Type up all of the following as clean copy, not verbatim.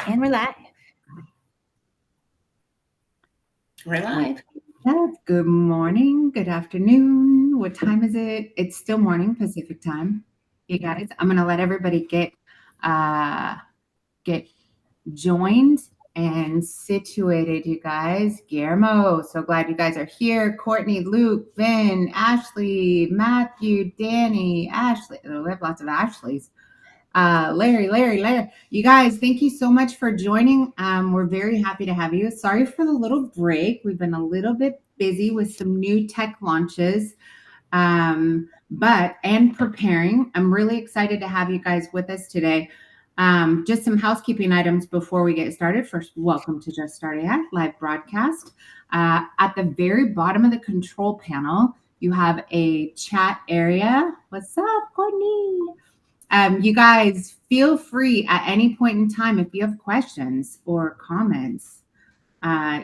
And we're live. We're live. Good morning, good afternoon. What time is it? It's still morning Pacific time. You guys, I'm gonna let everybody get joined and situated, you guys. Guillermo, so glad you guys are here. Courtney, Luke, Vin, Ashley, Matthew, Danny, Ashley. Oh, we have lots of Ashleys. Larry. You guys, thank you so much for joining. We're very happy to have you. Sorry for the little break. We've been a little bit busy with some new tech launches, and preparing. I'm really excited to have you guys with us today. Just some housekeeping items before we get started. First, welcome to Just Start AI live broadcast. At the very bottom of the control panel, you have a chat area. What's up, Courtney? You guys feel free at any point in time if you have questions or comments,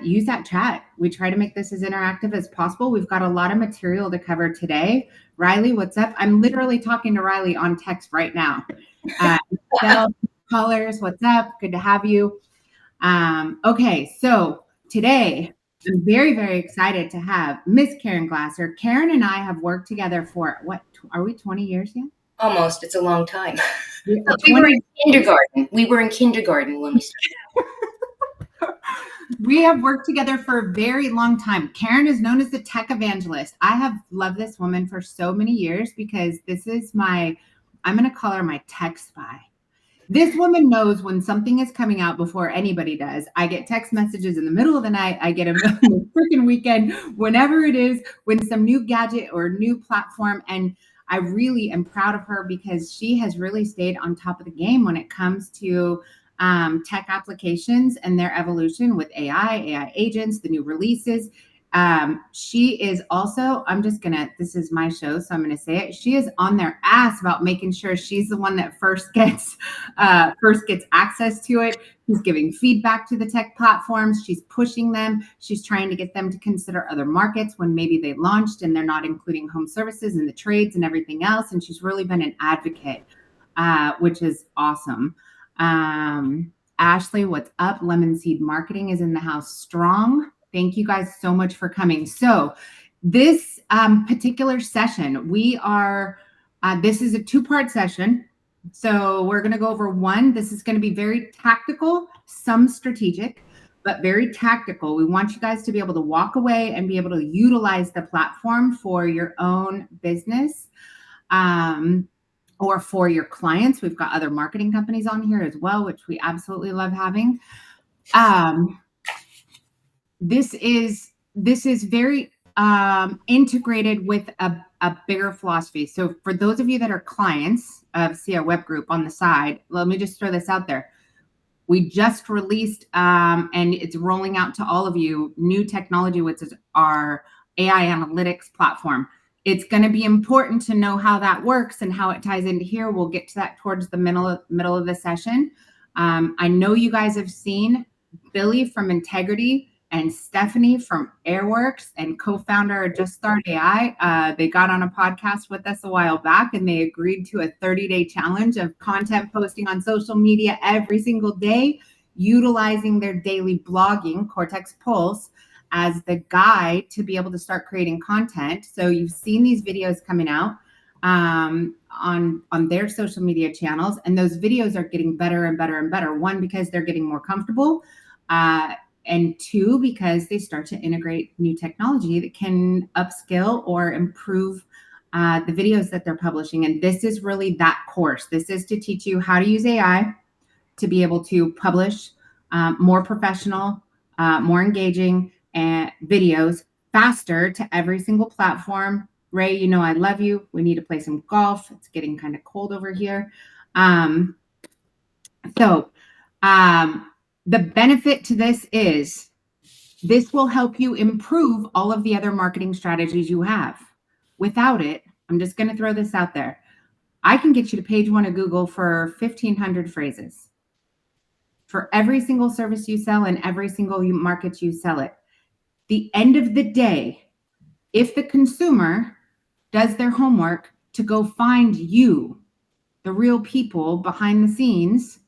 use that chat. We try to make this as interactive as possible. We've got a lot of material to cover today. Riley, what's up? I'm literally talking to Riley on text right now. Callers, what's up? Good to have you. Okay, so today I'm very, very excited to have Miss Caren Glasser. Caren and I have worked together for, what, are we 20 years yet? Almost. It's a long time. We were in kindergarten. We were in kindergarten when we started. We have worked together for a very long time. Caren is known as the tech evangelist. I have loved this woman for so many years because this is I'm going to call her my tech spy. This woman knows when something is coming out before anybody does. I get text messages in the middle of the night. I get them on the freaking weekend, whenever it is, when some new gadget or new platform. And I really am proud of her because she has really stayed on top of the game when it comes to tech applications and their evolution with AI agents, the new releases. She is also, this is my show, so I'm going to say it. She is on their ass about making sure she's the one that first gets access to it. She's giving feedback to the tech platforms. She's pushing them. She's trying to get them to consider other markets when maybe they launched and they're not including home services and the trades and everything else. And she's really been an advocate, which is awesome. Ashley, what's up? Lemon Seed Marketing is in the house strong. Thank you guys so much for coming. So this particular session, this is a two-part session. So we're going to go over one. This is going to be very tactical, some strategic, but very tactical. We want you guys to be able to walk away and be able to utilize the platform for your own business or for your clients. We've got other marketing companies on here as well, which we absolutely love having. This is very integrated with a bigger philosophy. So for those of you that are clients of CI Web Group on the side, let me just throw this out there. We just released, and it's rolling out to all of you, new technology, which is our AI analytics platform. It's going to be important to know how that works and how it ties into here. We'll get to that towards the middle of the session. I know you guys have seen Billy from Integrity and Stephanie from Airworks and co-founder of Just Start AI. They got on a podcast with us a while back and they agreed to a 30-day challenge of content posting on social media every single day, utilizing their daily blogging, Cortex Pulse, as the guide to be able to start creating content. So you've seen these videos coming out on their social media channels, and those videos are getting better and better and better. One, because they're getting more comfortable, and two, because they start to integrate new technology that can upskill or improve the videos that they're publishing. And this is really that course. This is to teach you how to use AI to be able to publish more professional, more engaging videos faster to every single platform. Ray, you know I love you. We need to play some golf. It's getting kind of cold over here. The benefit to this is this will help you improve all of the other marketing strategies you have. Without it, I'm just going to throw this out there. I can get you to page one of Google for 1,500 phrases for every single service you sell and every single market you sell it. The end of the day, if the consumer does their homework to go find you, the real people behind the scenes,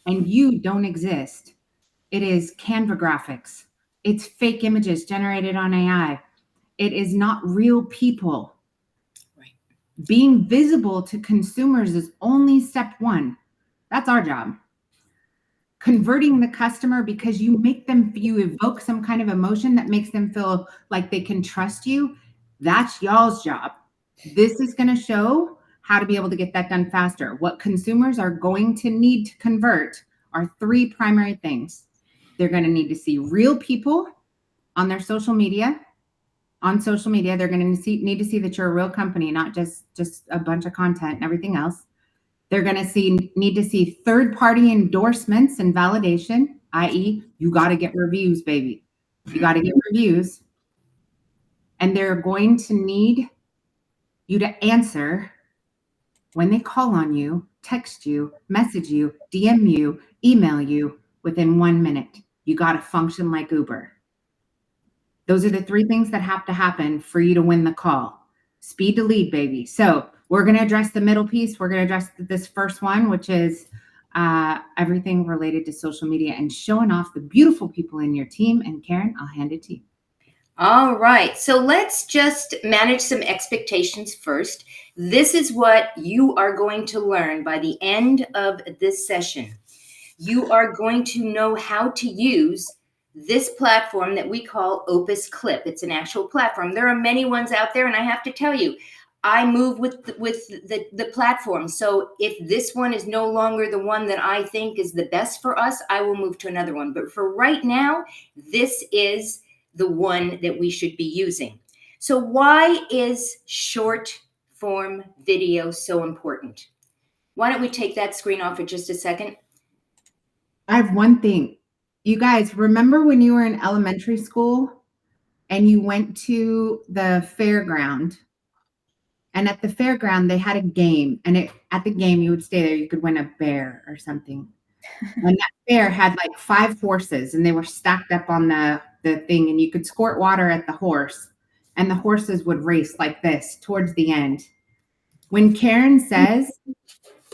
and you don't exist. It is Canva graphics. It's fake images generated on AI. It is not real people. Right. Being visible to consumers is only step one. That's our job. Converting the customer because you evoke some kind of emotion that makes them feel like they can trust you. That's y'all's job. This is going to show how to be able to get that done faster. What consumers are going to need to convert are three primary things. They're going to need to see real people on their social media. On social media, they're going to need to see that you're a real company, not just a bunch of content and everything else. They're going to need to see third-party endorsements and validation, i.e., you got to get reviews, baby. You got to get reviews. And they're going to need you to answer when they call on you, text you, message you, DM you, email you within 1 minute. You got to function like Uber. Those are the three things that have to happen for you to win the call. Speed to lead, baby. So we're going to address the middle piece. We're going to address this first one, which is everything related to social media and showing off the beautiful people in your team. And Caren, I'll hand it to you. All right. So let's just manage some expectations first. This is what you are going to learn by the end of this session. You are going to know how to use this platform that we call OpusClip. It's an actual platform. There are many ones out there, and I have to tell you, I move with the platform. So if this one is no longer the one that I think is the best for us, I will move to another one. But for right now, this is the one that we should be using. So why is short form video so important? Why don't we take that screen off for just a second? I have one thing. You guys, remember when you were in elementary school and you went to the fairground? And at the fairground, they had a game. And at the game, you would stay there. You could win a bear or something. And that bear had like 5 horses, and they were stacked up on the thing. And you could squirt water at the horse. And the horses would race like this towards the end. When Caren says,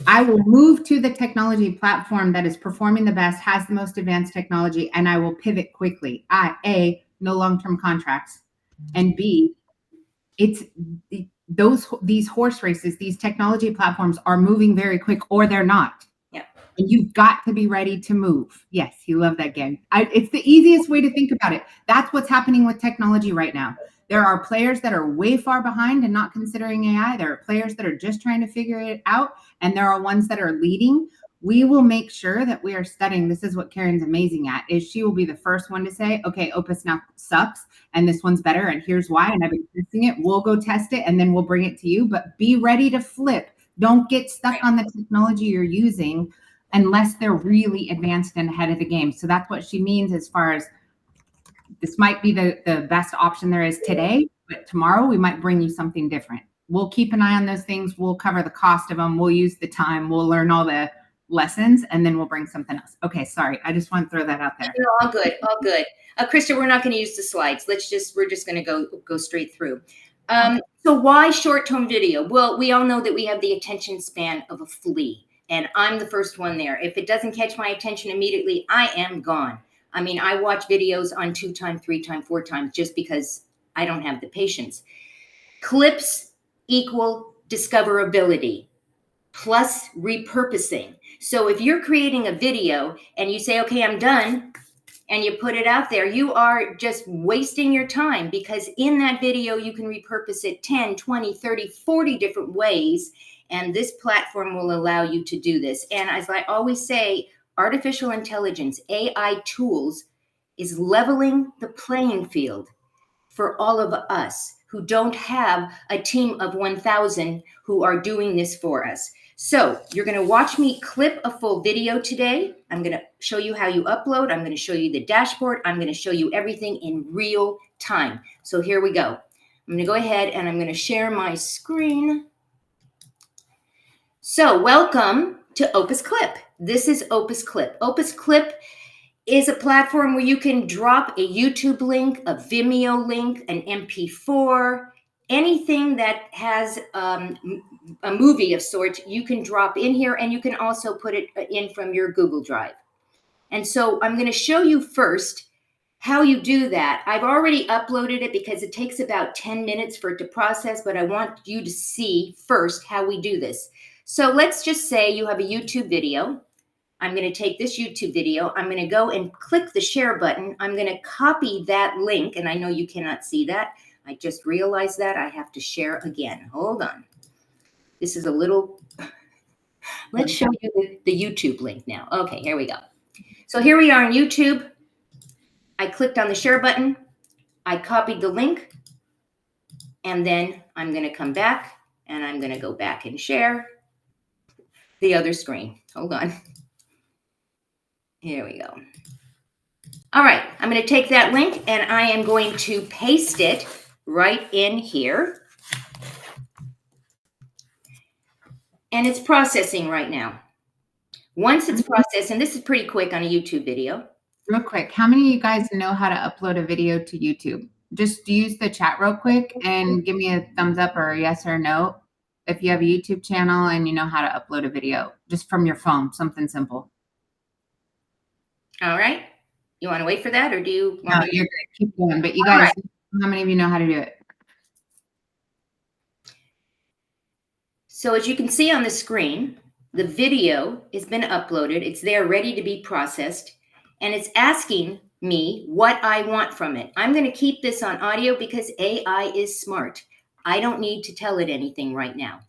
I will move to the technology platform that is performing the best, has the most advanced technology, and I will pivot quickly. A, no long-term contracts. And B, it's these horse races, these technology platforms are moving very quick, or they're not. Yeah. And you've got to be ready to move. Yes, you love that game. It's the easiest way to think about it. That's what's happening with technology right now. There are players that are way far behind and not considering AI. There are players that are just trying to figure it out. And there are ones that are leading. We will make sure that we are studying. This is what Caren's amazing at, is she will be the first one to say, okay, Opus now sucks and this one's better and here's why. And I've been testing it. We'll go test it and then we'll bring it to you. But be ready to flip. Don't get stuck on the technology you're using unless they're really advanced and ahead of the game. So that's what she means as far as this might be the best option there is today, but tomorrow we might bring you something different. We'll keep an eye on those things. We'll cover the cost of them. We'll use the time. We'll learn all the lessons, and then we'll bring something else. Okay, sorry. I just want to throw that out there. No, all good, all good. Krista, we're not going to use the slides. We're just going to go straight through. So why short-term video? Well, we all know that we have the attention span of a flea, and I'm the first one there. If it doesn't catch my attention immediately, I am gone. I mean, I watch videos on 2 times, 3 times, 4 times just because I don't have the patience. Clips equal discoverability plus repurposing. So if you're creating a video and you say, okay, I'm done, and you put it out there, you are just wasting your time, because in that video, you can repurpose it 10, 20, 30, 40 different ways. And this platform will allow you to do this. And as I always say, artificial intelligence, AI tools, is leveling the playing field for all of us who don't have a team of 1,000 who are doing this for us. So you're going to watch me clip a full video today. I'm going to show you how you upload. I'm going to show you the dashboard. I'm going to show you everything in real time. So here we go. I'm going to go ahead and I'm going to share my screen. So welcome to OpusClip. This is OpusClip. OpusClip is a platform where you can drop a YouTube link, a Vimeo link, an MP4, anything that has a movie of sorts, you can drop in here, and you can also put it in from your Google Drive. And so I'm going to show you first how you do that. I've already uploaded it because it takes about 10 minutes for it to process, but I want you to see first how we do this. So let's just say you have a YouTube video. I'm going to take this YouTube video. I'm going to go and click the share button. I'm going to copy that link, and I know you cannot see that. I just realized that I have to share again. Hold on. This is a little, let's show you the YouTube link now. Okay, here we go. So here we are on YouTube. I clicked on the share button. I copied the link, and then I'm going to come back, and I'm going to go back and share the other screen. Hold on. Here we go. All right, I'm going to take that link, and I am going to paste it right in here. And it's processing right now. Once it's processed, and this is pretty quick on a YouTube video. Real quick, how many of you guys know how to upload a video to YouTube? Just use the chat real quick and give me a thumbs up or a yes or no if you have a YouTube channel and you know how to upload a video just from your phone, something simple. All right. You want to wait for that, or do you want No, you're good. Keep going. But you guys, how many of you know how to do it? So as you can see on the screen, the video has been uploaded. It's there ready to be processed, and it's asking me what I want from it. I'm going to keep this on audio because AI is smart. I don't need to tell it anything right now.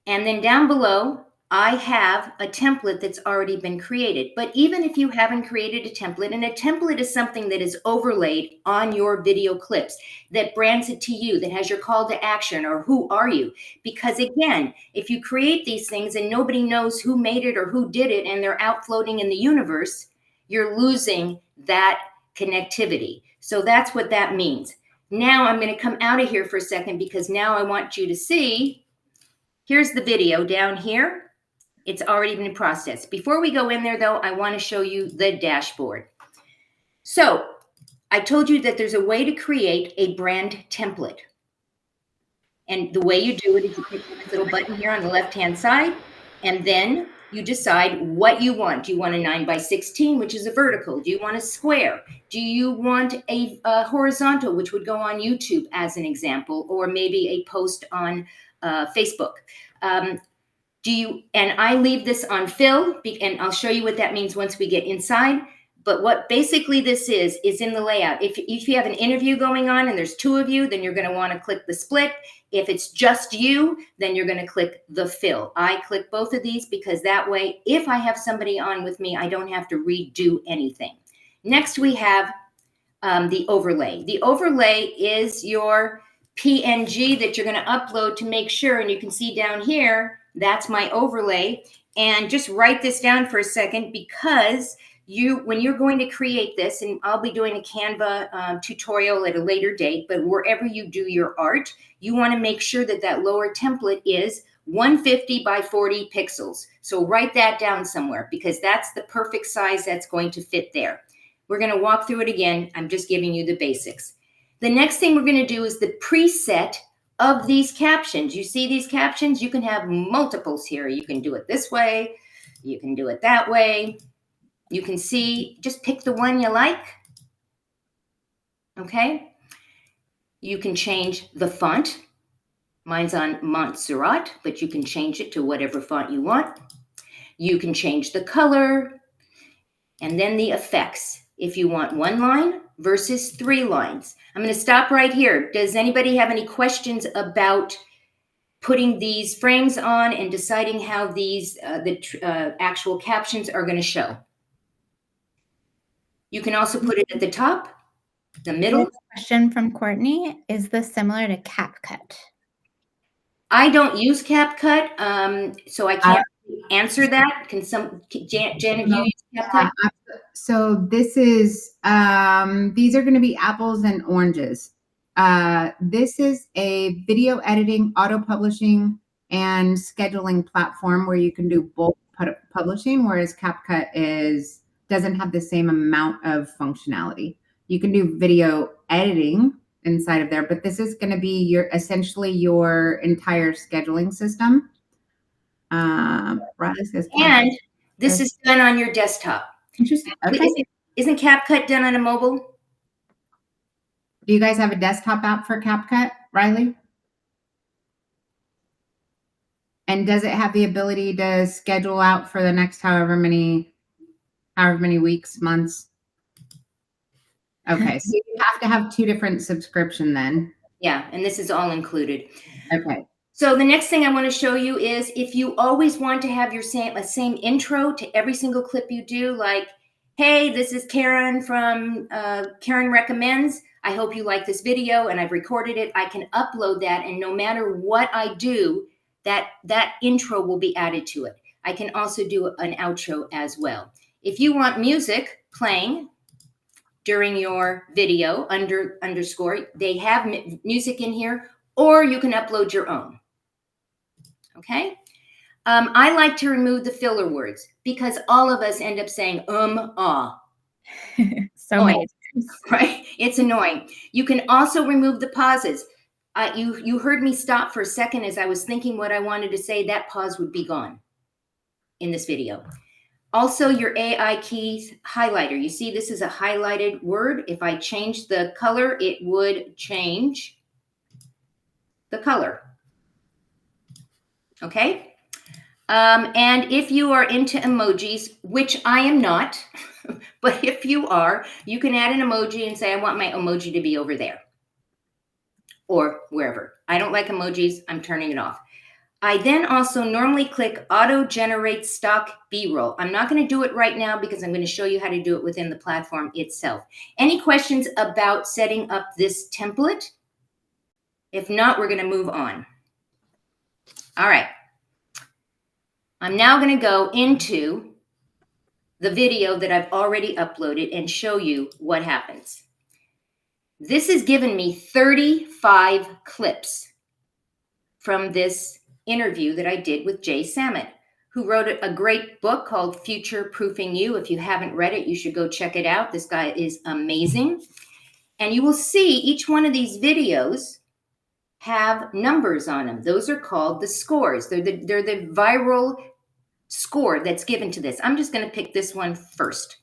And then down below, I have a template that's already been created. But even if you haven't created a template, and a template is something that is overlaid on your video clips, that brands it to you, that has your call to action or who are you? Because again, if you create these things and nobody knows who made it or who did it, and they're out floating in the universe, you're losing that connectivity. So that's what that means. Now I'm going to come out of here for a second, because now I want you to see, here's the video down here. It's already been processed. Before we go in there, though, I want to show you the dashboard. So I told you that there's a way to create a brand template. And the way you do it is you click this little button here on the left-hand side, and then you decide what you want. Do you want a 9x16, which is a vertical? Do you want a square? Do you want a horizontal, which would go on YouTube as an example, or maybe a post on Facebook? And I leave this on fill, and I'll show you what that means once we get inside. But what basically this is in the layout. If you have an interview going on and there's two of you, then you're going to want to click the split. If it's just you, then you're going to click the fill. I click both of these because that way, if I have somebody on with me, I don't have to redo anything. Next, we have the overlay. The overlay is your PNG that you're going to upload to make sure, and you can see down here, that's my overlay. And just write this down for a second, because when you're going to create this, and I'll be doing a Canva tutorial at a later date, but wherever you do your art, you want to make sure that that lower template is 150 by 40 pixels. So write that down somewhere, because that's the perfect size that's going to fit there. We're going to walk through it again. I'm just giving you the basics. The next thing we're going to do is the preset of these captions. You see these captions? You can have multiples here. You can do it this way. You can do it that way. You can see, just pick the one you like. Okay. You can change the font. Mine's on Montserrat, but you can change it to whatever font you want. You can change the color, and then the effects. If you want one line versus 3 lines. I'm going to stop right here. Does anybody have any questions about putting these frames on and deciding how these actual captions are going to show? You can also put it at the top, the middle. Question from Courtney: is this similar to CapCut? I don't use CapCut, so I can't answer that. Can Janet, you use CapCut? So this is, these are going to be apples and oranges. This is a video editing, auto publishing, and scheduling platform where you can do both publishing, whereas CapCut doesn't have the same amount of functionality. You can do video editing inside of there, but this is going to be your essentially your entire scheduling system. Riley says, And this is done on your desktop. interesting. Okay. Isn't CapCut done on a mobile? Do you guys have a desktop app for CapCut, Riley? And does it have the ability to schedule out for the next however many weeks, months? Okay, so you have to have 2 different subscription then. Yeah, and this is all included. Okay. So the next thing I want to show you is if you always want to have your same intro to every single clip you do, like, hey, this is Caren from Caren Recommends. I hope you like this video and I've recorded it. I can upload that, and no matter what I do, that intro will be added to it. I can also do an outro as well. If you want music playing during your video underscore, they have music in here, or you can upload your own. Okay. I like to remove the filler words because all of us end up saying ah. So many times. Right? It's annoying. You can also remove the pauses. You heard me stop for a second as I was thinking what I wanted to say. That pause would be gone in this video. Also, your AI keys highlighter. You see, this is a highlighted word. If I change the color, it would change the color. Okay? And if you are into emojis, which I am not, but if you are, you can add an emoji and say, I want my emoji to be over there or wherever. I don't like emojis. I'm turning it off. I then also normally click Auto Generate Stock B-roll. I'm not going to do it right now because I'm going to show you how to do it within the platform itself. Any questions about setting up this template? If not, we're going to move on. All right. I'm now going to go into the video that I've already uploaded and show you what happens. This has given me 35 clips from this interview that I did with Jay Samit, who wrote a great book called Future Proofing You. If you haven't read it, you should go check it out. This guy is amazing. And you will see each one of these videos have numbers on them. Those are called the scores. They're the viral score that's given to this. I'm just going to pick this one first.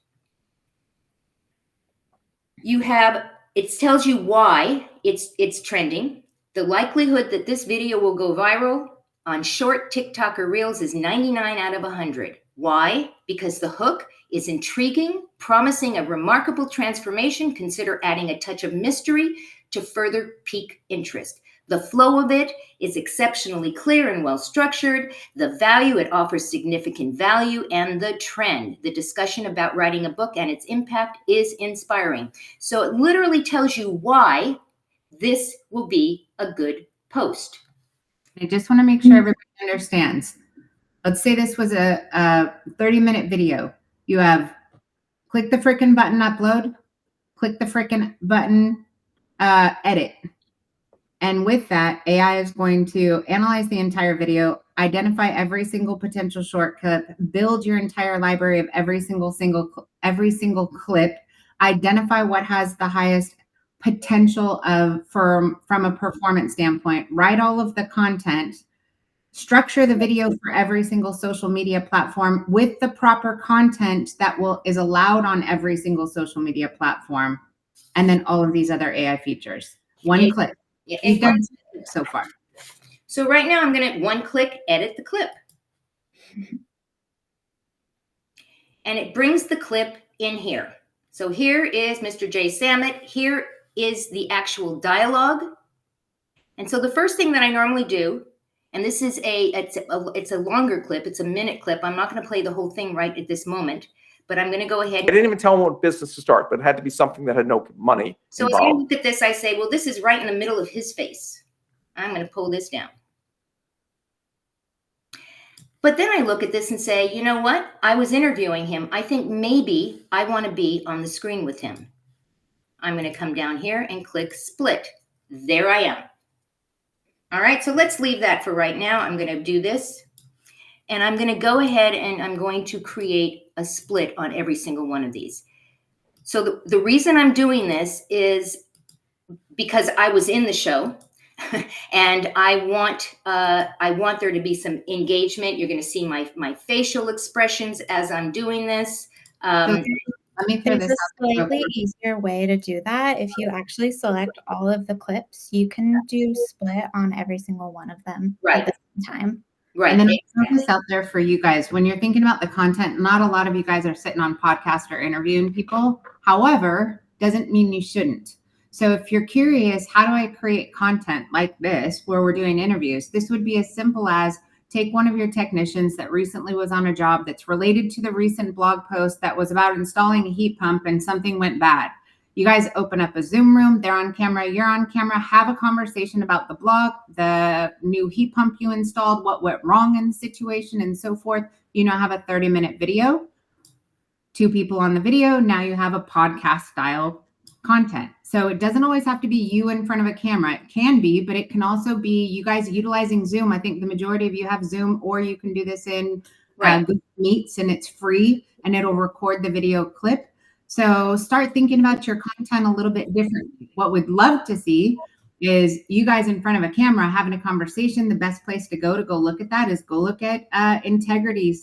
It tells you why it's trending. The likelihood that this video will go viral on short TikTok or Reels is 99 out of 100. Why? Because the hook is intriguing, promising a remarkable transformation. Consider adding a touch of mystery to further pique interest. The flow of it is exceptionally clear and well structured. The value, it offers significant value, and the trend, the discussion about writing a book and its impact, is inspiring. So it literally tells you why this will be a good post. I just want to make sure everybody understands. Let's say this was a 30-minute video. You have click the frickin' button, upload, click the frickin' button, edit. And with that, AI is going to analyze the entire video, identify every single potential shortcut, build your entire library of every single clip, identify what has the highest potential from a performance standpoint, write all of the content, structure the video for every single social media platform with the proper content that is allowed on every single social media platform, and then all of these other AI features. One click. You've done so far. So right now I'm going to one click edit the clip. And it brings the clip in here. So here is Mr. Jay Samit. Here is the actual dialogue. And so the first thing that I normally do, and this is it's a longer clip, it's a minute clip. I'm not going to play the whole thing right at this moment, but I'm going to go ahead. I didn't even tell him what business to start, but it had to be something that had no money So involved. as I look at this, I say, well, this is right in the middle of his face. I'm going to pull this down. But then I look at this and say, you know what? I was interviewing him. I think maybe I want to be on the screen with him. I'm going to come down here and click split. There I am. All right, so let's leave that for right now. I'm going to do this. And I'm going to go ahead and I'm going to create a split on every single one of these. So the reason I'm doing this is because I was in the show. And I want there to be some engagement. You're going to see my facial expressions as I'm doing this. Let me throw There's this a out. slightly easier way to do that. If you actually select all of the clips, you can do split on every single one of them at the same time. Right. And then I'll throw this out there for you guys. When you're thinking about the content, not a lot of you guys are sitting on podcasts or interviewing people. However, doesn't mean you shouldn't. So if you're curious, how do I create content like this where we're doing interviews? This would be as simple as take one of your technicians that recently was on a job that's related to the recent blog post that was about installing a heat pump and something went bad. You guys open up a Zoom room, they're on camera, you're on camera, have a conversation about the blog, the new heat pump you installed, what went wrong in the situation, and so forth. You now have a 30-minute video, 2 people on the video. Now you have a podcast style content. So it doesn't always have to be you in front of a camera. It can be, but it can also be you guys utilizing Zoom. I think the majority of you have Zoom, or you can do this in Google Meets, and it's free and it'll record the video clip. So start thinking about your content a little bit differently. What we'd love to see is you guys in front of a camera having a conversation. The best place to go look at that is go look at Integrity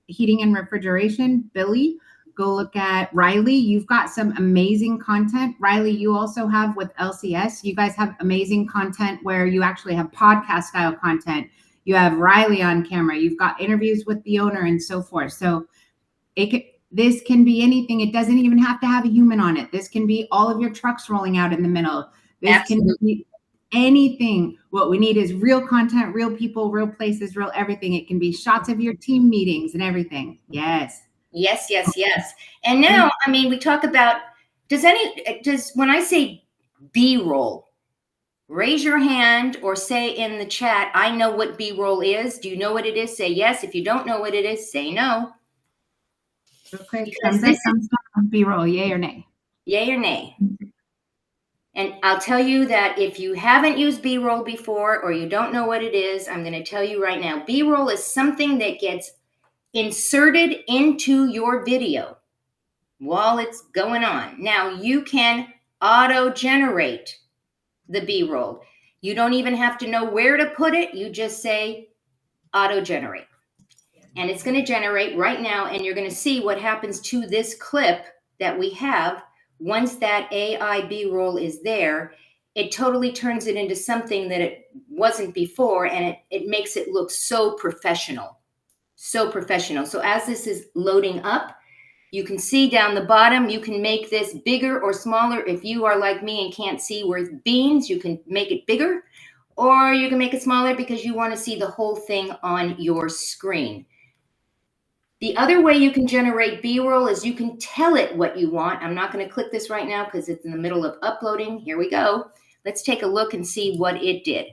Heating and Refrigeration, Billy. Go look at Riley. You've got some amazing content. Riley, you also have with LCS. You guys have amazing content where you actually have podcast style content. You have Riley on camera. You've got interviews with the owner and so forth. So this can be anything. It doesn't even have to have a human on it. This can be all of your trucks rolling out in the middle. This can be anything. What we need is real content, real people, real places, real everything. It can be shots of your team meetings and everything. Yes. Yes. And now, I mean, we talk about, when I say B-roll, raise your hand or say in the chat, I know what B-roll is. Do you know what it is? Say yes. If you don't know what it is, say no. Okay. Thumbs down, B-roll, yay or nay? Yay or nay. And I'll tell you that if you haven't used B-roll before or you don't know what it is, I'm going to tell you right now. B-roll is something that gets inserted into your video while it's going on. Now, you can auto-generate the B-roll. You don't even have to know where to put it. You just say auto-generate. And it's going to generate right now, and you're going to see what happens to this clip that we have. Once that AI B-roll is there, it totally turns it into something that it wasn't before, and it makes it look so professional. So professional. So as this is loading up, you can see down the bottom, you can make this bigger or smaller. If you are like me and can't see where beans, you can make it bigger, or you can make it smaller because you want to see the whole thing on your screen. The other way you can generate B-roll is you can tell it what you want. I'm not going to click this right now because it's in the middle of uploading. Here we go. Let's take a look and see what it did.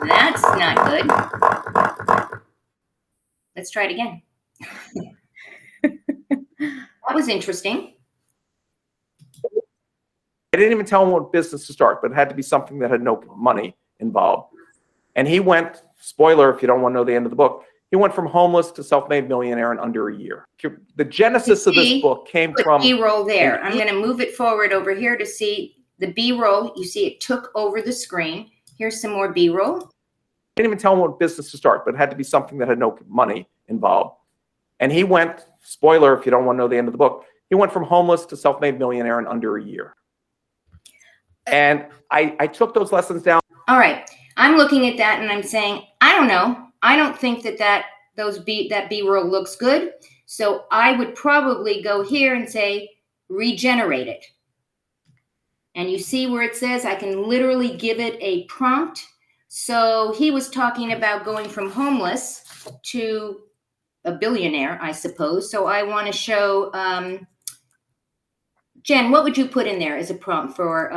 That's not good. Let's try it again. That was interesting. I didn't even tell him what business to start, but it had to be something that had no money involved. And he went, spoiler if you don't want to know the end of the book, he went from homeless to self-made millionaire in under a year. The genesis of this book came from B-roll there. I'm going to move it forward over here to see the B-roll. You see it took over the screen. Here's some more B-roll. I didn't even tell him what business to start, but it had to be something that had no money involved. And he went, spoiler if you don't want to know the end of the book, he went from homeless to self-made millionaire in under a year. And I took those lessons down. All right. I'm looking at that and I'm saying, I don't know. I don't think that B-roll looks good. So I would probably go here and say, regenerate it. And you see where it says I can literally give it a prompt. So he was talking about going from homeless to a billionaire, I suppose. So I want to show, Jen, what would you put in there as a prompt for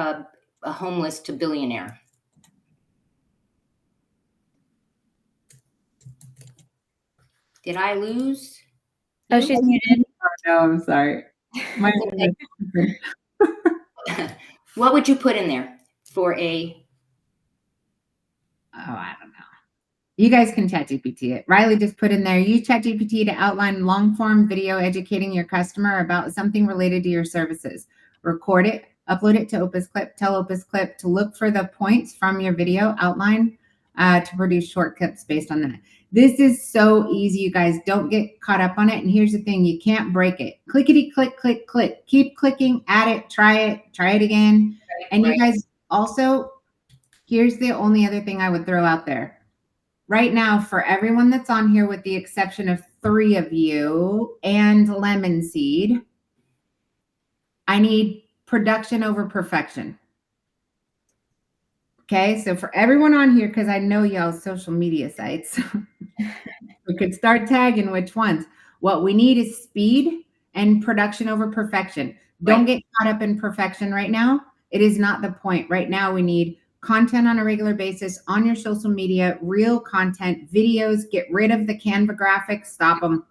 a homeless to billionaire? Did I lose? Oh, she's muted. Oh, no, I'm sorry. What would you put in there for a? Oh, I don't know. You guys can ChatGPT it. Riley just put in there, use ChatGPT to outline long-form video educating your customer about something related to your services. Record it, upload it to OpusClip, tell OpusClip to look for the points from your video outline to produce short clips based on that. This is so easy, you guys. Don't get caught up on it. And here's the thing, you can't break it. Clickety, click, click, click. Keep clicking, add it, try it again. And you guys also, here's the only other thing I would throw out there. Right now, for everyone that's on here, with the exception of 3 of you and Lemon Seed, I need production over perfection. Okay, so for everyone on here, because I know y'all's social media sites, we could start tagging which ones. What we need is speed and production over perfection. Don't get caught up in perfection right now. It is not the point. Right now, we need content on a regular basis on your social media, real content, videos. Get rid of the Canva graphics. Stop them.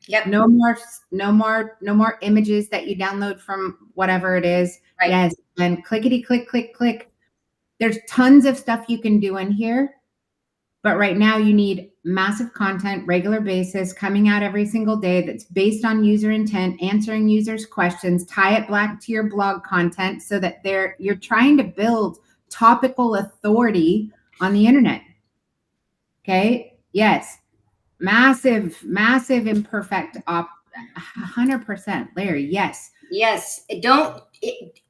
Yep. No more images that you download from whatever it is. Right. Yes. And clickety click, click, click. There's tons of stuff you can do in here. But right now you need massive content, regular basis, coming out every single day that's based on user intent, answering users' questions, tie it back to your blog content so that you're trying to build topical authority on the internet. Okay. Yes. Massive imperfect 100%. Larry. Yes. Yes.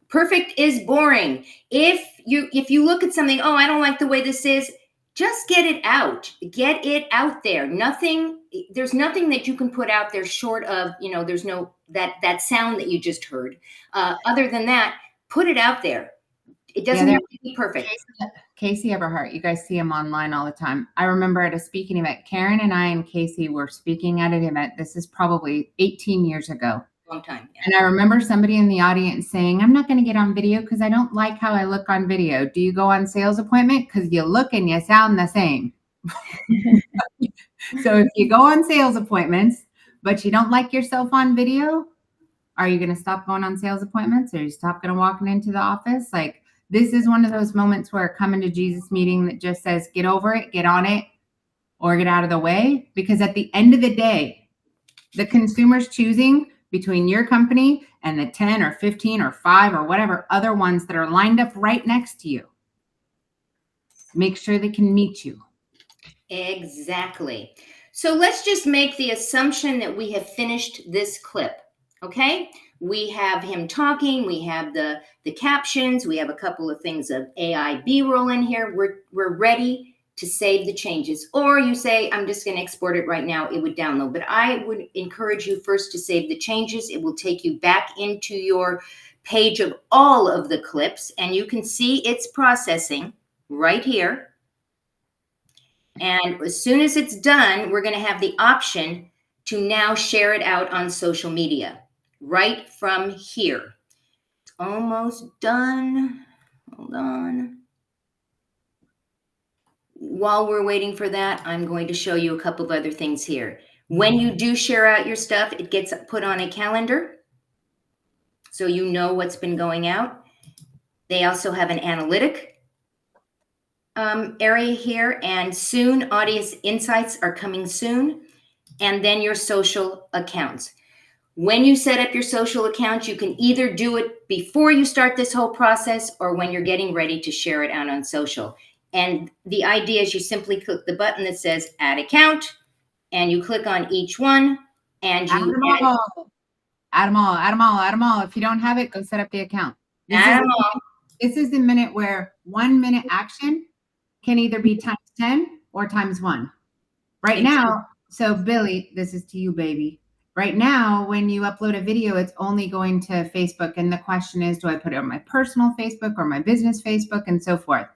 Perfect is boring. If you look at something, oh, I don't like the way this is, just get it out. Get it out there. There's nothing that you can put out there short of, there's no, that sound that you just heard. Other than that, put it out there. It doesn't have to be perfect. Casey Everhart, you guys see him online all the time. I remember at a speaking event, Caren and I and Casey were speaking at an event. This is probably 18 years ago. Long time. Yeah. And I remember somebody in the audience saying, I'm not going to get on video because I don't like how I look on video. Do you go on sales appointment? Because you look and you sound the same. So if you go on sales appointments, but you don't like yourself on video, are you going to stop going on sales appointments? Or are you stop going to walking into the office? Like, this is one of those moments where coming to Jesus meeting that just says, get over it, get on it, or get out of the way. Because at the end of the day, the consumer's choosing between your company and the 10 or 15 or 5 or whatever other ones that are lined up right next to you. Make sure they can meet you. Exactly. So let's just make the assumption that we have finished this clip. Okay? We have him talking. We have the captions. We have a couple of things of AI B-roll in here. We're ready to save the changes. Or you say, I'm just going to export it right now. It would download. But I would encourage you first to save the changes. It will take you back into your page of all of the clips. And you can see it's processing right here. And as soon as it's done, we're going to have the option to now share it out on social media right from here. It's almost done. Hold on. While we're waiting for that, I'm going to show you a couple of other things here. When you do share out your stuff, it gets put on a calendar, so you know what's been going out. They also have an analytic area here, and soon audience insights are coming soon, and then your social accounts. When you set up your social accounts, you can either do it before you start this whole process or when you're getting ready to share it out on social. And the idea is you simply click the button that says add account, and you click on each one, and you add them all. If you don't have it, go set up the account. This is the minute where 1 minute action can either be times 10 or times 1. Right now, so Billy, this is to you, baby. Right now, when you upload a video, it's only going to Facebook. And the question is, do I put it on my personal Facebook or my business Facebook and so forth?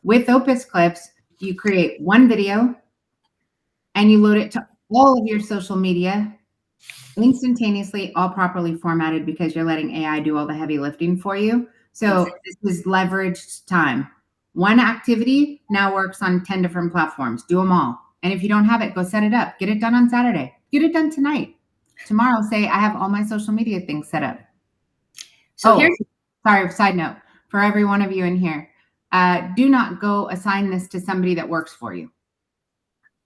With OpusClips, you create one video and you load it to all of your social media instantaneously, all properly formatted because you're letting AI do all the heavy lifting for you. So this is leveraged time. One activity now works on 10 different platforms. Do them all. And if you don't have it, go set it up. Get it done on Saturday. Get it done tonight. Tomorrow, say, I have all my social media things set up. Sorry, side note for every one of you in here. Do not go assign this to somebody that works for you.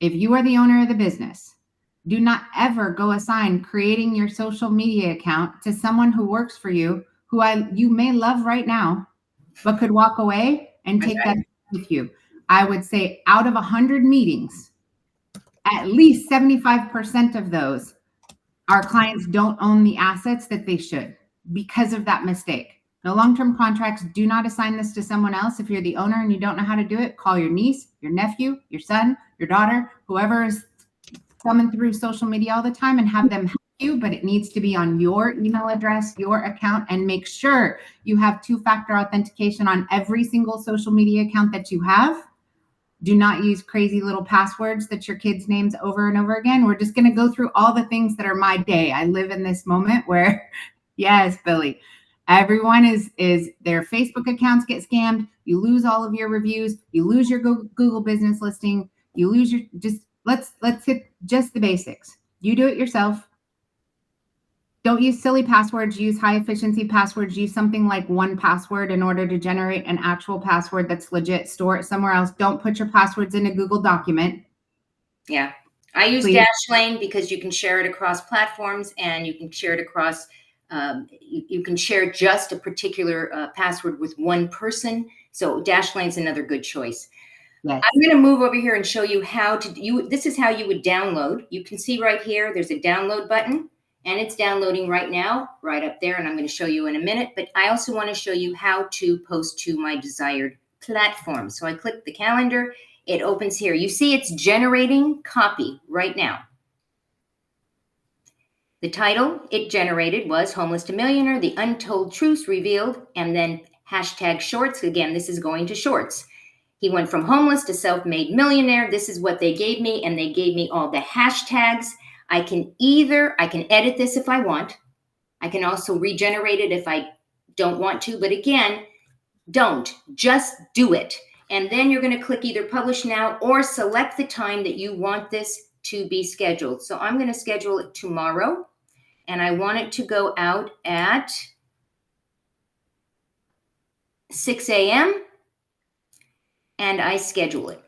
if you are the owner of the business, do not ever go assign creating your social media account to someone who works for you, who you may love right now, but could walk away and take that with you. I would say out of 100 meetings, at least 75% of those, our clients don't own the assets that they should because of that mistake. No long-term contracts. Do not assign this to someone else. If you're the owner and you don't know how to do it, call your niece, your nephew, your son, your daughter, whoever is coming through social media all the time, and have them help you, but it needs to be on your email address, your account, and make sure you have two-factor authentication on every single social media account that you have. Do not use crazy little passwords that your kids' names over and over again. We're just going to go through all the things that are my day. I live in this moment where, yes, Billy, everyone is their Facebook accounts get scammed. You lose all of your reviews. You lose your Google business listing. You lose your, let's hit just the basics. You do it yourself. Don't use silly passwords. Use high efficiency passwords. Use something like 1Password in order to generate an actual password that's legit. Store it somewhere else. Don't put your passwords in a Google document. Yeah. I use Dashlane because you can share it across platforms, and you can share it across, you can share just a particular password with one person. So Dashlane is another good choice. Yes. I'm going to move over here and show you how to, this is how you would download. You can see right here, there's a download button. And it's downloading right now, right up there, and I'm going to show you in a minute. But I also want to show you how to post to my desired platform. So I click the calendar. It opens here. You see it's generating copy right now. The title it generated was Homeless to Millionaire, The Untold Truths Revealed, and then hashtag shorts. Again, this is going to shorts. He went from homeless to self-made millionaire. This is what they gave me, and they gave me all the hashtags. I can edit this if I want. I can also regenerate it if I don't want to. But again, don't. Just do it. And then you're going to click either publish now or select the time that you want this to be scheduled. So I'm going to schedule it tomorrow. And I want it to go out at 6 a.m. And I schedule it.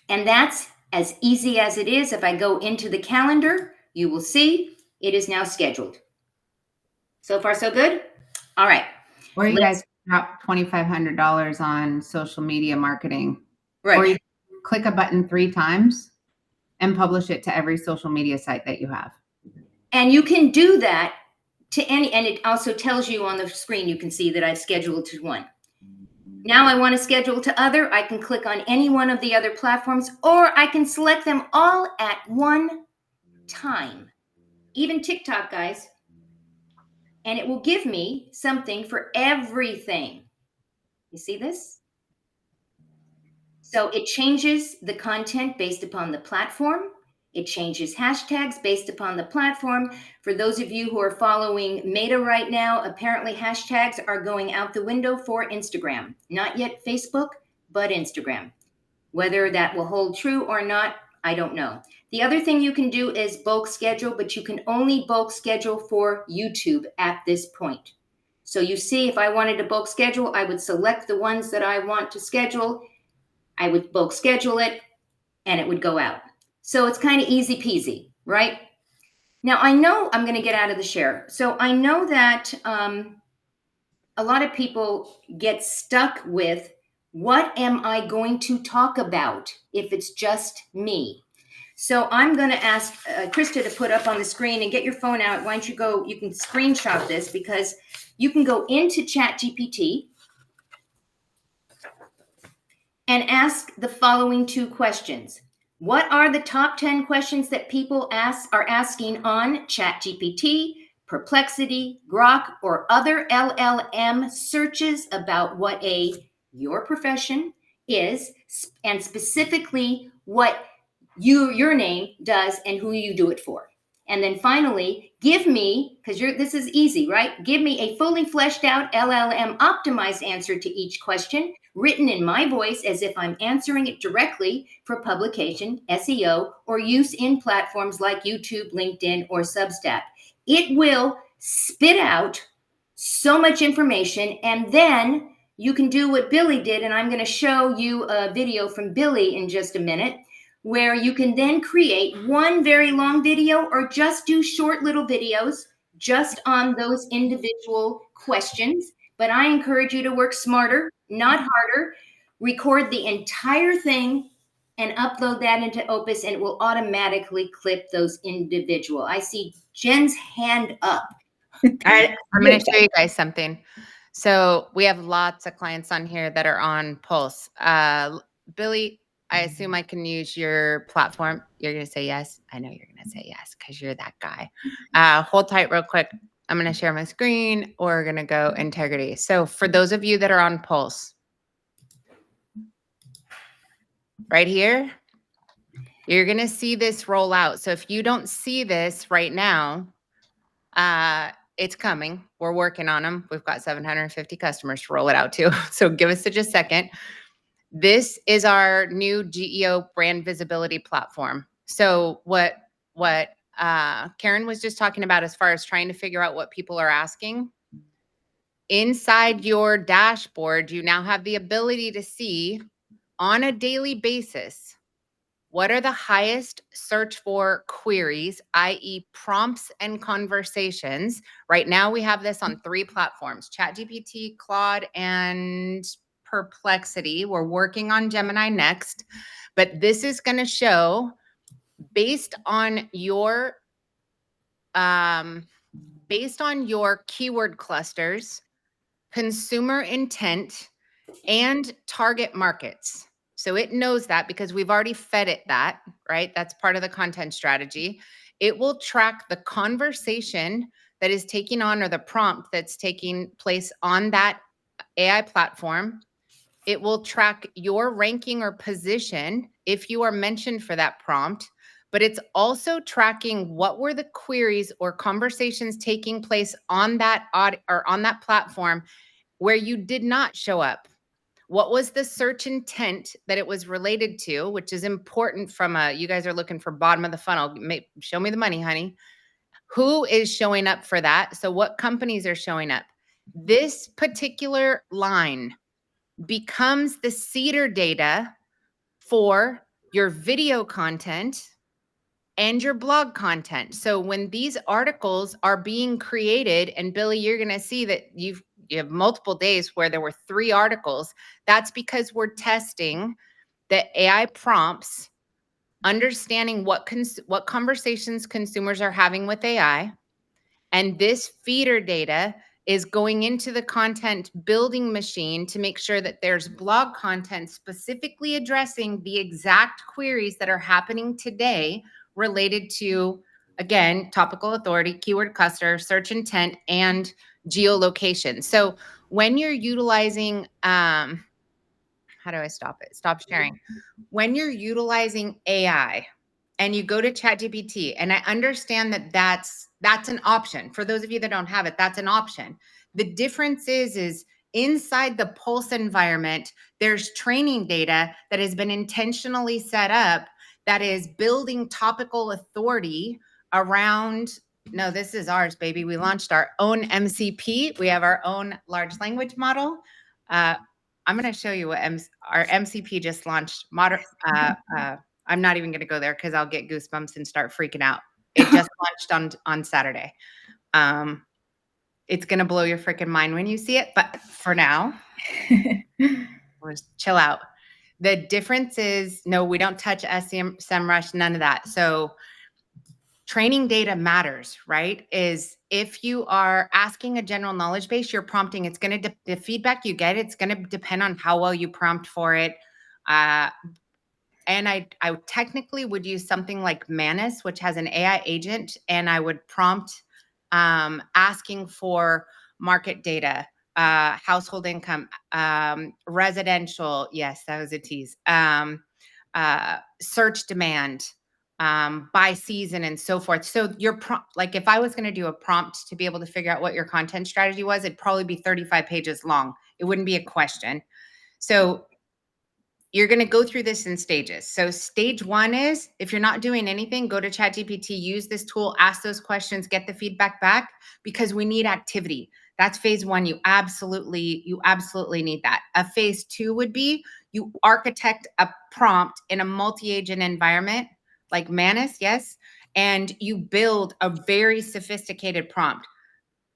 And that's as easy as it is. If I go into the calendar, you will see it is now scheduled. So far, so good? All right. Or you guys drop $2,500 on social media marketing. Right. Or you click a button 3 times and publish it to every social media site that you have. And you can do that to any, and it also tells you on the screen, you can see that I've scheduled to one. Now I want to schedule to other. I can click on any one of the other platforms, or I can select them all at one time. Even TikTok, guys. And it will give me something for everything. You see this? So it changes the content based upon the platform. It changes hashtags based upon the platform. For those of you who are following Meta right now, apparently hashtags are going out the window for Instagram. Not yet Facebook, but Instagram. Whether that will hold true or not, I don't know. The other thing you can do is bulk schedule, but you can only bulk schedule for YouTube at this point. So you see, if I wanted to bulk schedule, I would select the ones that I want to schedule. I would bulk schedule it, and it would go out. So it's kind of easy peasy, right? Now, I know I'm going to get out of the share. So I know that a lot of people get stuck with, what am I going to talk about if it's just me? So I'm going to ask Krista to put up on the screen, and get your phone out. Why don't you go, you can screenshot this, because you can go into ChatGPT and ask the following 2 questions. What are the top 10 questions that people are asking on ChatGPT, Perplexity, Grok, or other LLM searches about what your profession is, and specifically what your name does and who you do it for? And then finally, give me, because this is easy, right? Give me a fully fleshed out LLM optimized answer to each question, written in my voice as if I'm answering it directly for publication, SEO, or use in platforms like YouTube, LinkedIn, or Substack. It will spit out so much information, and then you can do what Billy did, and I'm going to show you a video from Billy in just a minute, where you can then create one very long video or just do short little videos just on those individual questions. But I encourage you to work smarter, not harder. Record the entire thing and upload that into Opus, and it will automatically clip those individual. I see Jen's hand up. All right, I'm going to show you guys something. So we have lots of clients on here that are on Pulse. Billy, I assume I can use your platform. You're going to say yes. I know you're going to say yes because you're that guy. Hold tight real quick. I'm going to share my screen. We're going to go integrity. So for those of you that are on Pulse, right here, you're going to see this roll out. So if you don't see this right now, it's coming. We're working on them. We've got 750 customers to roll it out to. So give us just a second. This is our new GEO brand visibility platform. So what Caren was just talking about as far as trying to figure out what people are asking, inside your dashboard, you now have the ability to see on a daily basis what are the highest search for queries, i.e. prompts and conversations. Right now we have this on 3 platforms, ChatGPT, Claude, and Perplexity. We're working on Gemini next, but this is going to show based on your keyword clusters, consumer intent, and target markets. So it knows that because we've already fed it that, right? That's part of the content strategy. It will track the conversation that is taking on or the prompt that's taking place on that AI platform. It will track your ranking or position if you are mentioned for that prompt, but it's also tracking what were the queries or conversations taking place on that on that platform where you did not show up. What was the search intent that it was related to, which is important from you guys are looking for bottom of the funnel. Show me the money, honey. Who is showing up for that? So what companies are showing up? This particular line becomes the seeder data for your video content and your blog content. So when these articles are being created, and Billy, you're going to see that you have multiple days where there were 3 articles. That's because we're testing the AI prompts, understanding what conversations consumers are having with AI. And this feeder data is going into the content building machine to make sure that there's blog content specifically addressing the exact queries that are happening today related to, again, topical authority, keyword cluster, search intent, and geolocation. So when you're utilizing, how do I stop it? Stop sharing. When you're utilizing AI and you go to ChatGPT, and I understand that that's an option. For those of you that don't have it, that's an option. The difference is inside the Pulse environment, there's training data that has been intentionally set up that is building topical authority around. No, this is ours, baby. We launched our own MCP. We have our own large language model. I'm going to show you what our MCP just launched. I'm not even going to go there because I'll get goosebumps and start freaking out. It just launched on Saturday. It's going to blow your freaking mind when you see it. But for now, just chill out. The difference is, no, we don't touch SEMrush, none of that. So training data matters, right? Is if you are asking a general knowledge base, you're prompting, it's going to, the feedback you get, it's going to depend on how well you prompt for it. And I technically would use something like Manus, which has an AI agent, and I would prompt asking for market data, household income, residential. Yes, that was a tease. Search demand, by season, and so forth. So your like if I was going to do a prompt to be able to figure out what your content strategy was, it'd probably be 35 pages long. It wouldn't be a question. So you're going to go through this in stages. So stage 1 is, if you're not doing anything, go to ChatGPT, use this tool, ask those questions, get the feedback back, because we need activity. That's phase one. You absolutely need that. A phase two would be you architect a prompt in a multi-agent environment like Manus, yes, and you build a very sophisticated prompt.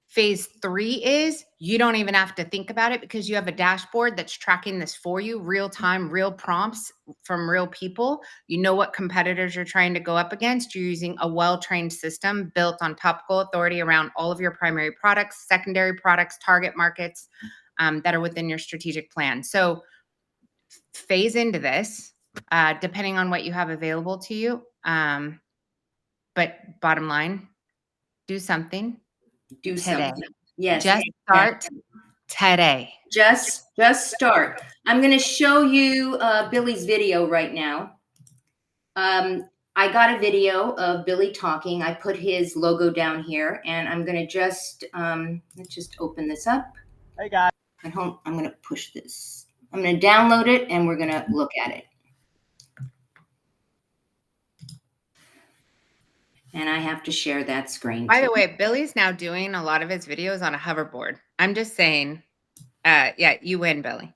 Phase three is you don't even have to think about it because you have a dashboard that's tracking this for you, real time, real prompts from real people. You know what competitors you're trying to go up against. You're using a well-trained system built on topical authority around all of your primary products, secondary products, target markets that are within your strategic plan. So phase into this, depending on what you have available to you. But bottom line, do something. Do today. something. Yes. Just start today. Just start. I'm going to show you Billy's video right now. I got a video of Billy talking. I put his logo down here, and I'm going to just let's just open this up. Hey guys. At home, I'm going to push this. I'm going to download it, and we're going to look at it. And I have to share that screen. By the way, Billy's now doing a lot of his videos on a hoverboard. I'm just saying, yeah, you win, Billy.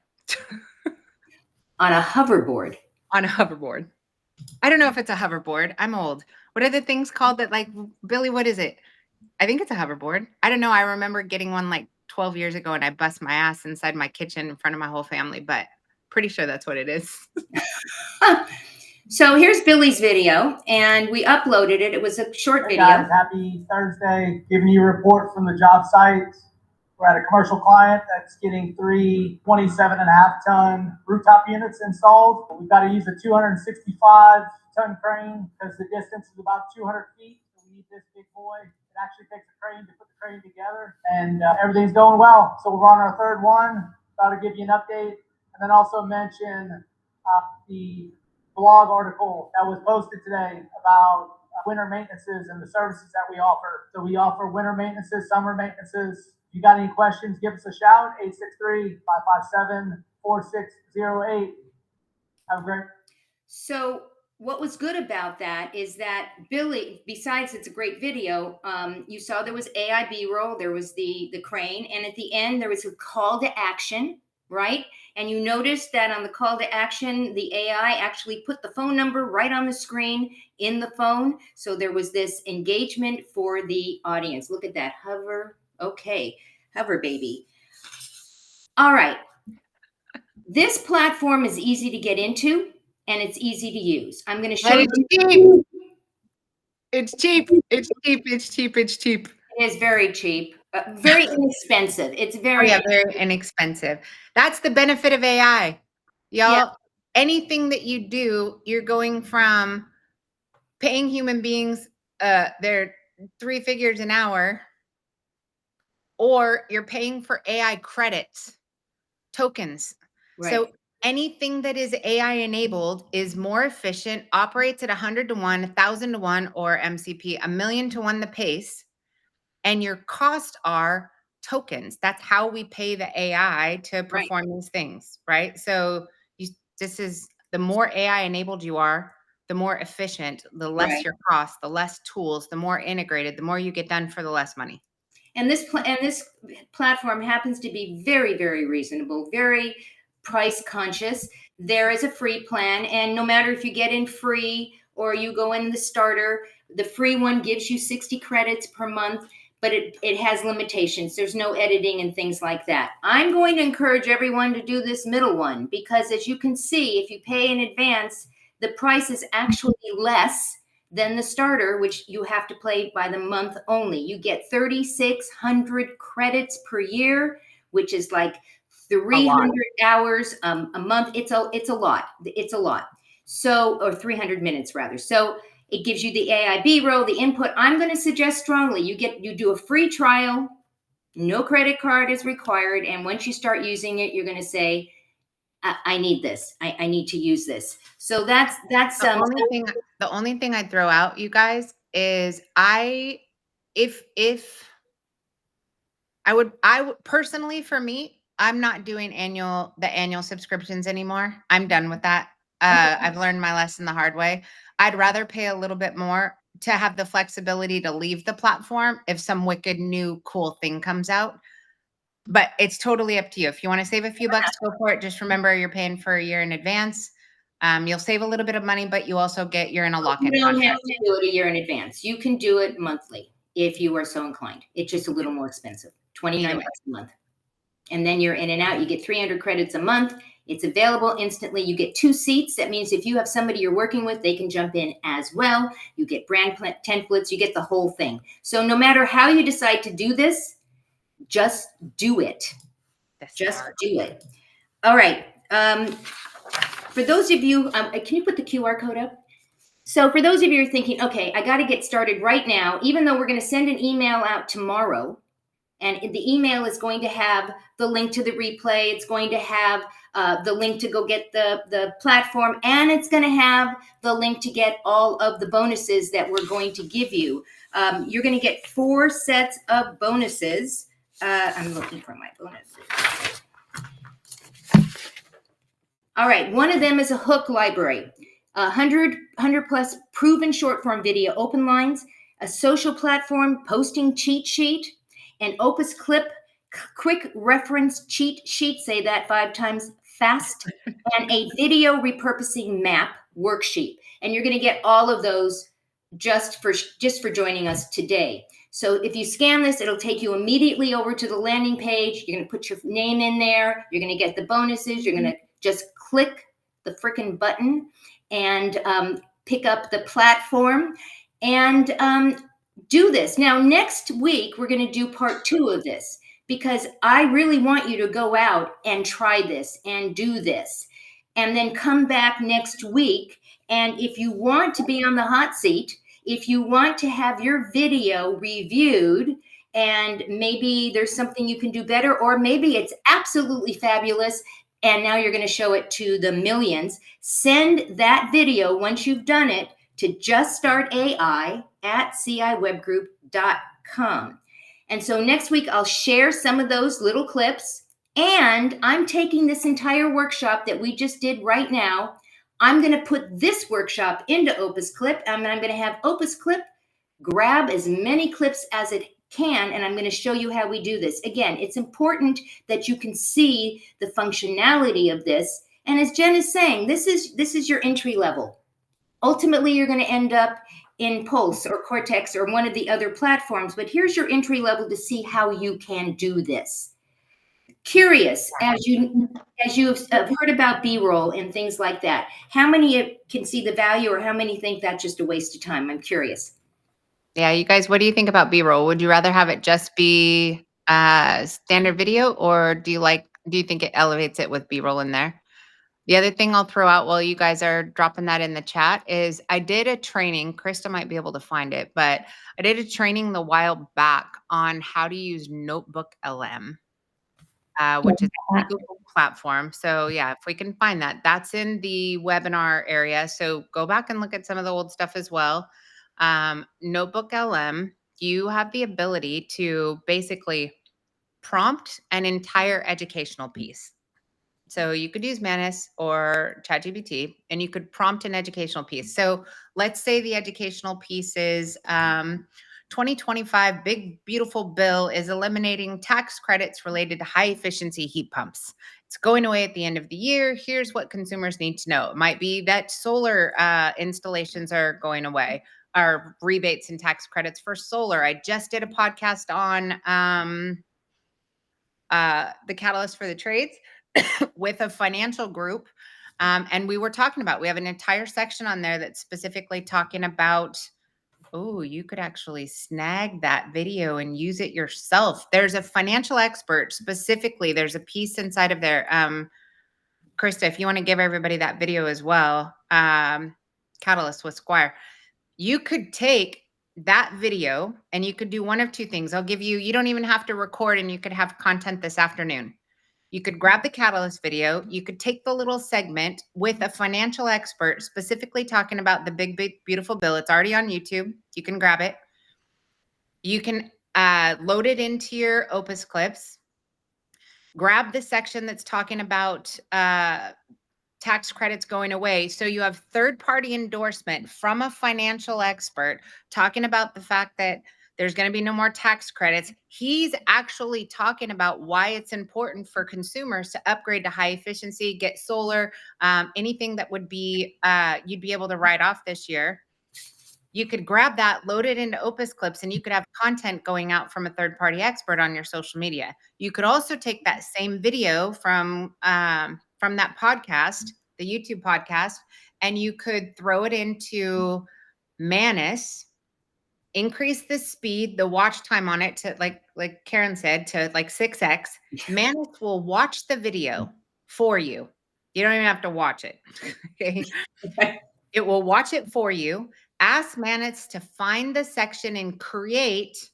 On a hoverboard. On a hoverboard. I don't know if it's a hoverboard. I'm old. What are the things called that, like, Billy, what is it? I think it's a hoverboard. I don't know. I remember getting one like 12 years ago and I bust my ass inside my kitchen in front of my whole family, but pretty sure that's what it is. So here's Billy's video, and we uploaded it. It was a short video. Guys, happy Thursday. Giving you a report from the job site. We're at a commercial client that's getting 3 27.5-ton rooftop units installed. We've got to use a 265-ton crane because the distance is about 200 feet. So we need this big boy. It actually takes a crane to put the crane together, and everything's going well. So we're on our third one. Thought I'd give you an update, and then also mention the blog article that was posted today about winter maintenances and the services that we offer. So we offer winter maintenances, summer maintenances. If you got any questions, give us a shout, 863-557-4608. Have a great. So what was good about that is that Billy, besides it's a great video, you saw there was AI B-roll, there was the crane, and at the end there was a call to action, right? And you noticed that on the call to action, the AI actually put the phone number right on the screen in the phone. So there was this engagement for the audience. Look at that, hover. Okay, hover baby. All right. This platform is easy to get into and it's easy to use. I'm going to show you. It's cheap. It's cheap. It's cheap. It's cheap. It is very cheap. Very inexpensive. It's very very inexpensive. That's the benefit of AI. Y'all, yeah. Anything that you do, you're going from paying human beings their 3 figures an hour, or you're paying for AI credits, tokens. Right. So anything that is AI enabled is more efficient, operates at 100 to 1, 1,000 to 1, or MCP, 1,000,000 to 1 the pace. And your costs are tokens. That's how we pay the AI to perform these things, right? So this is, the more AI enabled you are, the more efficient, the less your cost, the less tools, the more integrated, the more you get done for the less money. And this platform happens to be very, very reasonable, very price conscious. There is a free plan, and no matter if you get in free or you go in the starter, the free one gives you 60 credits per month. But it has limitations. There's no editing and things like that. I'm going to encourage everyone to do this middle one because, as you can see, if you pay in advance, the price is actually less than the starter, which you have to pay by the month only. You get 3,600 credits per year, which is like 300 hours a month. It's a lot. It's a lot. So, or 300 minutes rather. So it gives you the AI B-roll, the input. I'm going to suggest strongly you do a free trial, no credit card is required, and once you start using it, you're going to say, I need this. I need to use this. So that's the only thing I'd throw out, you guys, is I would personally, for me, I'm not doing the annual subscriptions anymore. I'm done with that. I've learned my lesson the hard way. I'd rather pay a little bit more to have the flexibility to leave the platform if some wicked new cool thing comes out. But it's totally up to you. If you want to save a few bucks, go for it. Just remember you're paying for a year in advance. You'll save a little bit of money, but you also you're in a lock-in You don't contract. have to do it a year in advance. You can do it monthly if you are so inclined. It's just a little more expensive, $29 a month. And then you're in and out. You get 300 credits a month. It's available instantly. You get 2 seats. That means if you have somebody you're working with, they can jump in as well. You get brand templates. You get the whole thing. So no matter how you decide to do this, just do it. Just do it. All right. For those of you, can you put the QR code up? So for those of you who are thinking, okay, I got to get started right now, even though we're going to send an email out tomorrow, and the email is going to have the link to the replay. It's going to have the link to go get the platform, and it's going to have the link to get all of the bonuses that we're going to give you. You're going to get 4 sets of bonuses. I'm looking for my bonuses. All right, one of them is a hook library, 100 plus proven short form video open lines, a social platform posting cheat sheet, an OpusClip quick reference cheat sheet, say that 5 times fast, and a video repurposing map worksheet. And you're going to get all of those just for joining us today. So if you scan this, it'll take you immediately over to the landing page. You're going to put your name in there. You're going to get the bonuses. You're going to just click the frickin' button and pick up the platform and do this. Now, next week, we're going to do part 2 of this because I really want you to go out and try this and do this and then come back next week. And if you want to be on the hot seat, if you want to have your video reviewed and maybe there's something you can do better, or maybe it's absolutely fabulous and now you're going to show it to the millions, send that video once you've done it to juststartai@ciwebgroup.com. And so next week, I'll share some of those little clips. And I'm taking this entire workshop that we just did right now. I'm going to put this workshop into OpusClip, and I'm going to have OpusClip grab as many clips as it can, and I'm going to show you how we do this. Again, it's important that you can see the functionality of this. And as Jen is saying, this is your entry level. Ultimately, you're going to end up in Pulse or Cortex or one of the other platforms, but here's your entry level to see how you can do this. Curious, as you have heard about B-roll and things like that, how many can see the value or how many think that's just a waste of time? I'm curious. Yeah, you guys, what do you think about B-roll? Would you rather have it just be standard video, or do you think it elevates it with B-roll in there? The other thing I'll throw out while you guys are dropping that in the chat is I did a training. Krista might be able to find it, but I did a training a while back on how to use Notebook LM, which is a Google platform. So yeah, if we can find that, that's in the webinar area. So go back and look at some of the old stuff as well. Notebook LM, you have the ability to basically prompt an entire educational piece. So you could use Manus or ChatGPT, and you could prompt an educational piece. So let's say the educational piece is 2025 big, beautiful bill is eliminating tax credits related to high efficiency heat pumps. It's going away at the end of the year. Here's what consumers need to know. It might be that solar installations are going away, or rebates and tax credits for solar. I just did a podcast on the catalyst for the trades with a financial group. And we were talking about, we have an entire section on there that's specifically talking about, oh, you could actually snag that video and use it yourself. There's a financial expert specifically. There's a piece inside of there. Krista, if you want to give everybody that video as well, Catalyst with Squire, you could take that video and you could do one of 2 things. I'll give you, you don't even have to record, and you could have content this afternoon. You could grab the Catalyst video. You could take the little segment with a financial expert specifically talking about the big, beautiful bill. It's already on YouTube. You can grab it. You can load it into your OpusClips. Grab the section that's talking about tax credits going away. So you have third-party endorsement from a financial expert talking about the fact that There's going to be no more tax credits. He's actually talking about why it's important for consumers to upgrade to high efficiency, get solar, anything that would be, you'd be able to write off this year. You could grab that, load it into OpusClips, and you could have content going out from a third-party expert on your social media. You could also take that same video from that podcast, the YouTube podcast, and you could throw it into Manus, increase the speed, the watch time on it to like Caren said, to like 6x. Manus will watch the video for you. You don't even have to watch it. Okay. It will watch it for you. Ask Manus to find the section and create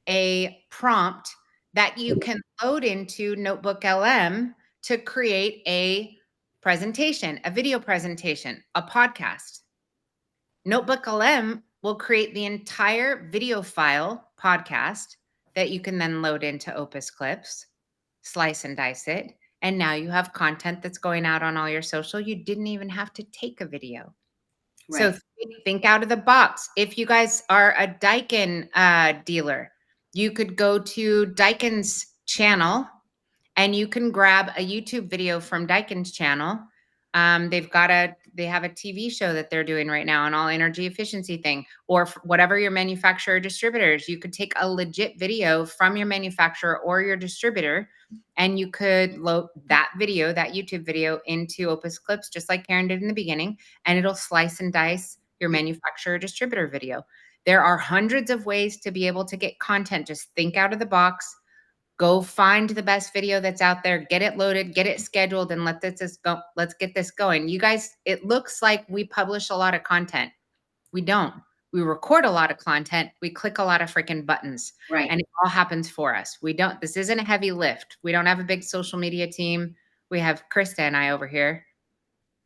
a prompt that you can load into Notebook LM to create a presentation, a video presentation, a podcast. Notebook LM will create the entire video file podcast that you can then load into OpusClips, slice and dice it. And now you have content that's going out on all your social. You didn't even have to take a video. Right. So think out of the box. If you guys are a Daikin dealer, you could go to Daikin's channel and you can grab a YouTube video from Daikin's channel. They have a TV show that they're doing right now, an all energy efficiency thing, or whatever your manufacturer or distributors. You could take a legit video from your manufacturer or your distributor, and you could load that video, that YouTube video, into OpusClips, just like Caren did in the beginning, and it'll slice and dice your manufacturer or distributor video. There are hundreds of ways to be able to get content. Just think out of the box. Go find the best video that's out there, get it loaded, get it scheduled, and let's get this going. You guys, it looks like we publish a lot of content. We don't. We record a lot of content. We click a lot of freaking buttons. Right. And it all happens for us. This isn't a heavy lift. We don't have a big social media team. We have Krista and I over here.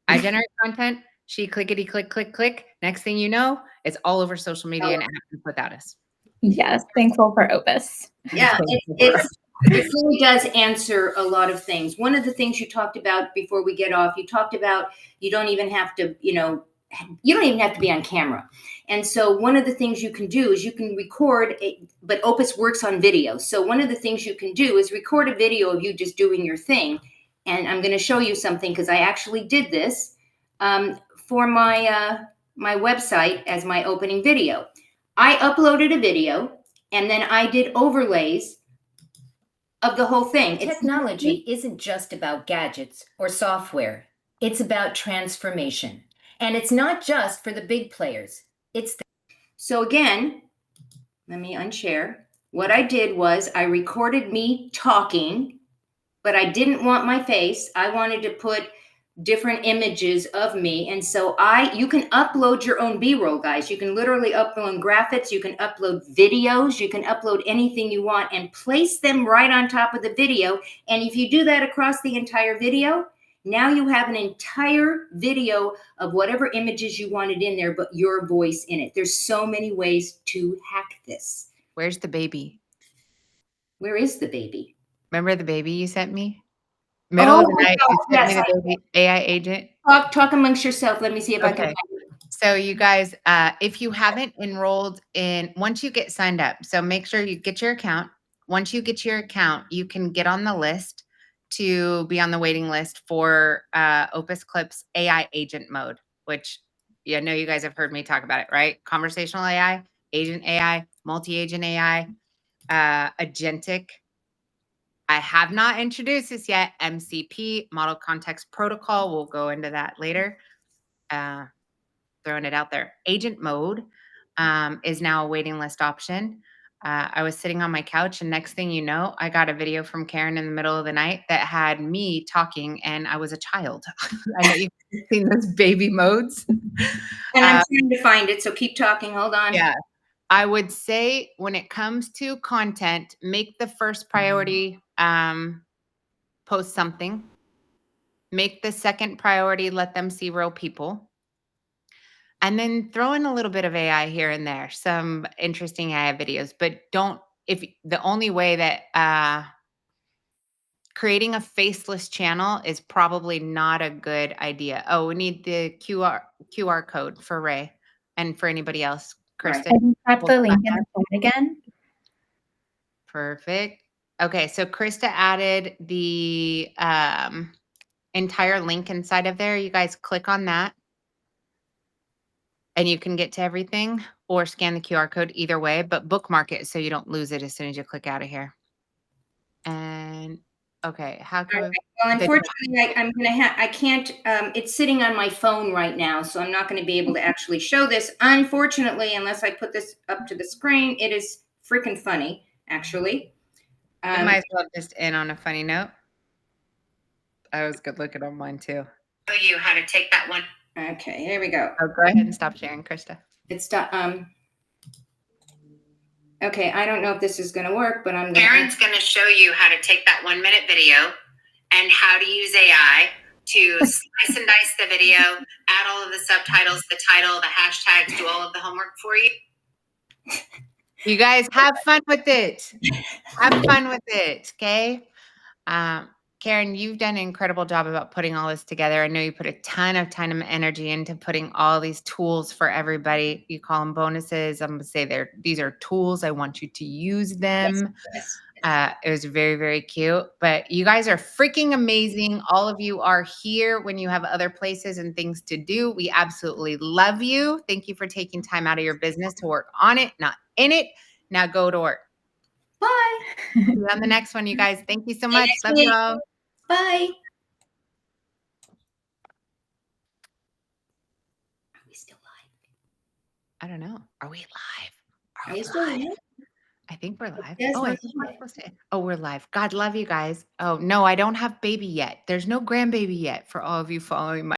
I generate content. She clickety click, click, click. Next thing you know, it's all over social media and it happens without us. Yes. Thankful for Opus. Yeah. It really does answer a lot of things. One of the things you talked about before we get off, you talked about you don't even have to be on camera. And so one of the things you can do is you can record, but Opus works on video. So one of the things you can do is record a video of you just doing your thing. And I'm going to show you something because I actually did this for my website as my opening video. I uploaded a video and then I did overlays of the whole thing. Technology isn't just about gadgets or software. It's about transformation. And it's not just for the big players. So again, let me unshare. What I did was I recorded me talking, but I didn't want my face. I wanted to put different images of me. And so you can upload your own B-roll, guys. You can literally upload graphics. You can upload videos. You can upload anything you want and place them right on top of the video. And if you do that across the entire video, now you have an entire video of whatever images you wanted in there, but your voice in it. There's so many ways to hack this. Where's the baby? Where is the baby? Remember the baby you sent me? Middle of the night, you sent me the baby AI agent. Talk amongst yourself. Let me see if I can find it. So you guys, if you haven't enrolled once you get signed up, so make sure you get your account. Once you get your account, you can get on the list to be on the waiting list for OpusClip's AI agent mode, which I know you guys have heard me talk about it, right? Conversational AI, agent AI, multi-agent AI, agentic. I have not introduced this yet. MCP, Model Context Protocol. We'll go into that later. Throwing it out there. Agent mode is now a waiting list option. I was sitting on my couch, and next thing you know, I got a video from Caren in the middle of the night that had me talking, and I was a child. I know you've seen those baby modes. And I'm trying to find it, so keep talking. Hold on. Yeah. I would say when it comes to content, make the first priority post something. Make the second priority, let them see real people. And then throw in a little bit of AI here and there, some interesting AI videos, but the only way that creating a faceless channel is probably not a good idea. Oh, we need the QR code for Ray and for anybody else. Krista. I can drop We'll the come link back in the chat again. Perfect. Okay, so Krista added the entire link inside of there. You guys click on that and you can get to everything or scan the QR code either way, but bookmark it so you don't lose it as soon as you click out of here. And okay, how can we? Well, unfortunately, I can't, it's sitting on my phone right now, so I'm not going to be able to actually show this. Unfortunately, unless I put this up to the screen, it is freaking funny, actually. We might as well just end on a funny note. I was good looking on mine too. Show you how to take that one. Okay, here we go. Oh, go ahead and stop sharing, Krista. It's okay, I don't know if this is going to work, but I'm Karen's going to show you how to take that 1-minute video and how to use AI to slice and dice the video, add all of the subtitles, the title, the hashtags, do all of the homework for you. You guys have fun with it. Have fun with it, okay? Caren, you've done an incredible job about putting all this together. I know you put a ton of energy into putting all these tools for everybody. You call them bonuses. I'm going to say these are tools. I want you to use them. Yes. It was very, very cute. But you guys are freaking amazing. All of you are here when you have other places and things to do. We absolutely love you. Thank you for taking time out of your business to work on it, not in it. Now go to work. Bye. See you on the next one, you guys. Thank you so much. Love you all. Bye. Are we still live? I don't know. Are we live? Are we still live? I think we're live. Yes, Oh, we're I think we're supposed to. Oh, we're live. God love you guys. Oh, no, I don't have baby yet. There's no grandbaby yet for all of you following my